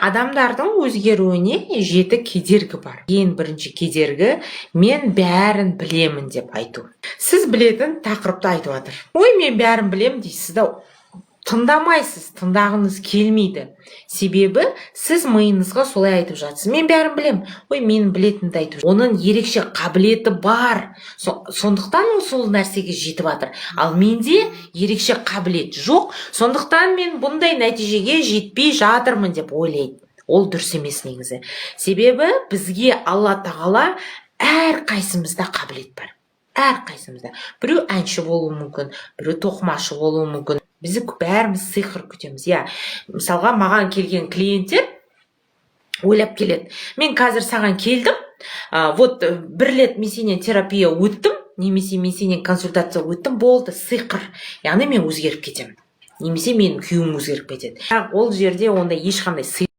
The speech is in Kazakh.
Адамдардың өзгеруіне 7 кедергі бар. Ең бірінші кедергі мен бәрін білемін деп айту. Сіз білетін тақырыпты айтып жатыр. Ой, мен бәрін білемін дейсіз да, тыңдамайсыз, тыңдағыңыз келмейді. Себебі сіз миыңызға солай айтып жатсыз. Мен бәрін білемін. Ой, мен білетінді айтып жатыр. Оның ерекше қабілеті бар. Сондықтан ол сол нәрсеге жетіп жатыр. Ал менде ерекше қабілет жоқ. Сондықтан мен бұндай нәтижеге жетпей жатырмын деп ойлайды. Ол дұрыс емес негізі. Себебі бізге Алла тағала әрқайсымызда қабілет бар. Әрқайсымызда. Біреу әнші болуы мүмкін, біреу тоқымашы болуы мүмкін. Біз бәріміз сиқыр күтеміз. Мысалға, маған келген клиенттер ойлап келеді. Мен қазір саған келдім, вот 1 рет мен сенен терапия өттім, немесе мен сенен консультация өттім, болды, сиқыр. Яғни мен өзгеріп кетемін. Немесе менің күйеуім өзгеріп кетеді. Ол жерде онда ешқандай